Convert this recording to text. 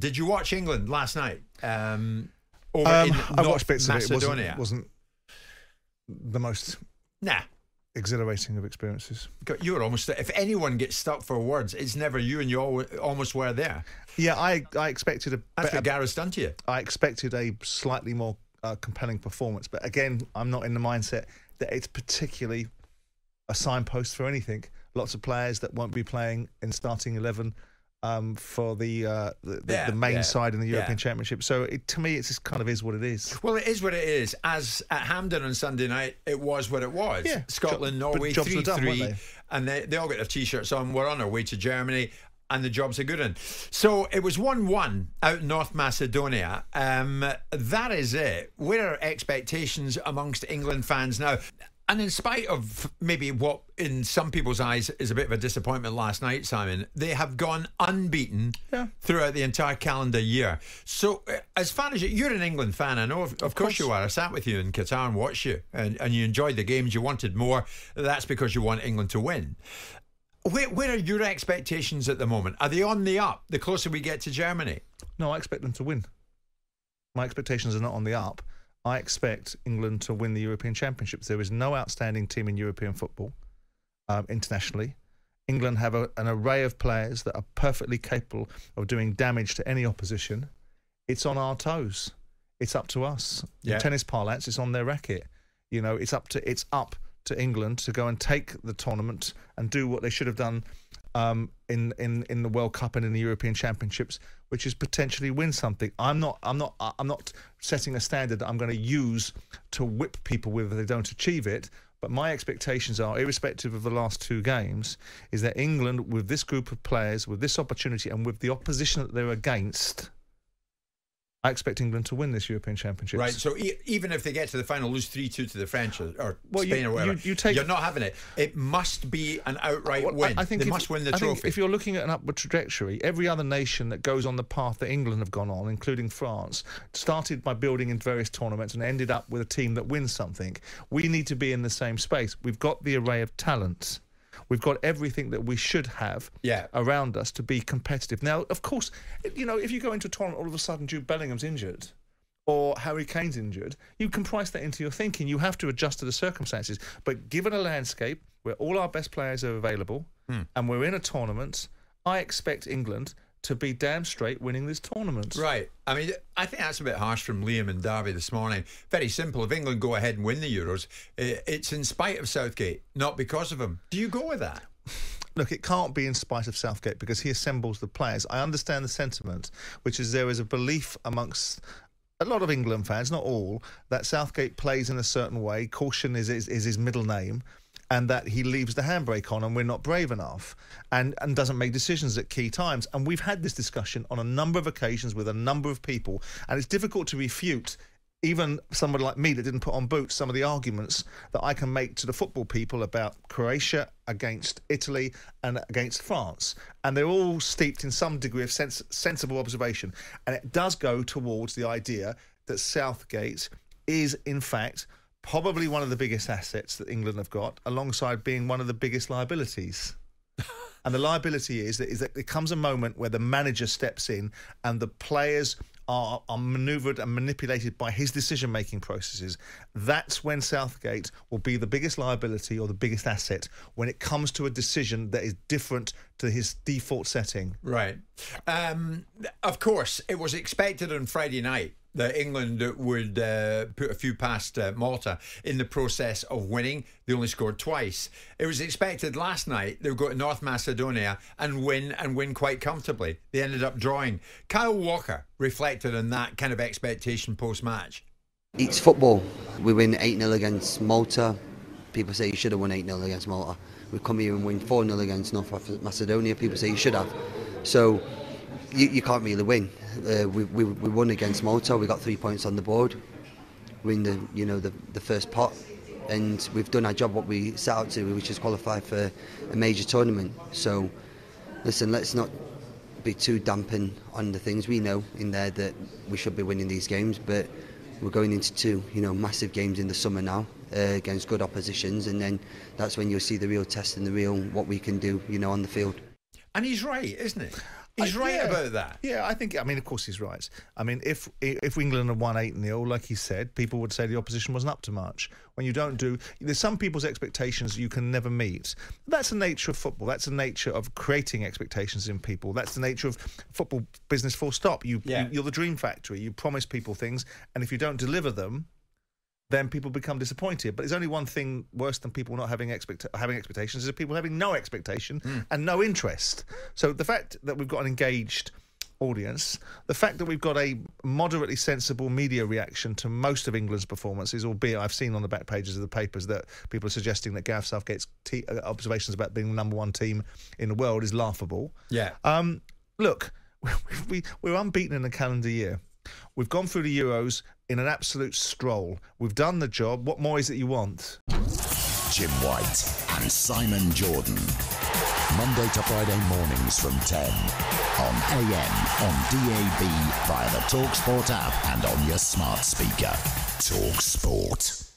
Did you watch England last night? Over in I watched bits Macedonia. of it. It wasn't the most exhilarating of experiences. You were almost, if anyone gets stuck for words, it's never you, and you almost were there. Yeah, I expected That's what Gareth's done to you. I expected a slightly more compelling performance, but again, I'm not in the mindset that it's particularly a signpost for anything. Lots of players that won't be playing in starting 11 for the main side in the European Championship. So to me, it just kind of is what it is. Well, it is what it is. As at Hampden on Sunday night, it was what it was. Yeah. Scotland, Norway, 3-3, and they all got their T-shirts on. We're on our way to Germany, and the job's a good one. So it was 1-1 out in North Macedonia. That is it. Where are expectations amongst England fans now? And in spite of maybe what in some people's eyes is a bit of a disappointment last night, Simon, they have gone unbeaten throughout the entire calendar year. So as far as you're an England fan, I know of course you are. I sat with you in Qatar and watched you, and you enjoyed the games. You wanted more. That's because you want England to win. Where are your expectations at the moment? Are they on the up the closer we get to Germany? No, I expect them to win. My expectations are not on the up. I expect England to win the European Championships. There is no outstanding team in European football internationally. England have an array of players that are perfectly capable of doing damage to any opposition. It's on our toes. It's up to us. In tennis parlance, it's on their racket. You know, it's up to England to go and take the tournament and do what they should have done in the World Cup and in the European Championships, which is potentially win something. I'm not setting a standard that I'm going to use to whip people with if they don't achieve it. But my expectations are, irrespective of the last two games, is that England, with this group of players, with this opportunity, and with the opposition that they're against, I expect England to win this European Championship. Right, so even if they get to the final, lose 3-2 to the French or Spain or whatever, you're not having it. It must be an outright win. I think they must win the trophy. If you're looking at an upward trajectory, every other nation that goes on the path that England have gone on, including France, started by building in various tournaments and ended up with a team that wins something. We need to be in the same space. We've got the array of talents. We've got everything that we should have around us to be competitive. Now, of course, you know, if you go into a tournament, all of a sudden Jude Bellingham's injured or Harry Kane's injured, you can price that into your thinking. You have to adjust to the circumstances. But given a landscape where all our best players are available and we're in a tournament, I expect England to be damn straight winning this tournament. Right. I mean, I think that's a bit harsh from Liam and Derby this morning. Very simple. If England go ahead and win the Euros, it's in spite of Southgate, not because of him. Do you go with that? Look, it can't be in spite of Southgate because he assembles the players. I understand the sentiment, which is there is a belief amongst a lot of England fans, not all, that Southgate plays in a certain way. Caution is his middle name. And that he leaves the handbrake on and we're not brave enough and doesn't make decisions at key times. And we've had this discussion on a number of occasions with a number of people, and it's difficult to refute, even somebody like me that didn't put on boots, some of the arguments that I can make to the football people about Croatia against Italy and against France. And they're all steeped in some degree of sensible observation. And it does go towards the idea that Southgate is, in fact, probably one of the biggest assets that England have got, alongside being one of the biggest liabilities. And the liability is that there comes a moment where the manager steps in and the players are manoeuvred and manipulated by his decision-making processes. That's when Southgate will be the biggest liability or the biggest asset when it comes to a decision that is different to his default setting. Right. Of course, it was expected on Friday night that England would put a few past Malta in the process of winning. They only scored twice. It was expected last night they would go to North Macedonia and win quite comfortably. They ended up drawing. Kyle Walker reflected on that kind of expectation post-match. It's football. We win 8-0 against Malta. People say you should have won 8-0 against Malta. We come here and win 4-0 against North Macedonia. People say you should have. So you can't really win. We won against Malta. We got 3 points on the board. We're in the first pot, and we've done our job what we set out to, which is qualify for a major tournament. So listen, let's not be too dampen on the things. We know in there that we should be winning these games, but we're going into two massive games in the summer now against good oppositions, and then that's when you'll see the real test and the real what we can do on the field. And he's right, isn't he? He's right about that. Yeah, I mean, of course he's right. I mean, if England had won 8-0, like he said, people would say the opposition wasn't up to much. When you don't do... There's some people's expectations you can never meet. That's the nature of football. That's the nature of creating expectations in people. That's the nature of football business, full stop. You're the dream factory. You promise people things, and if you don't deliver them, then people become disappointed. But there's only one thing worse than people not having expectations is people having no expectation and no interest. So the fact that we've got an engaged audience, the fact that we've got a moderately sensible media reaction to most of England's performances, albeit I've seen on the back pages of the papers that people are suggesting that Gareth Southgate's observations about being the #1 team in the world is laughable. Yeah. Look, we're unbeaten in a calendar year. We've gone through the Euros in an absolute stroll. We've done the job. What more is it you want? Jim White and Simon Jordan. Monday to Friday mornings from 10 on AM, on DAB, via the talkSPORT app and on your smart speaker. talkSPORT.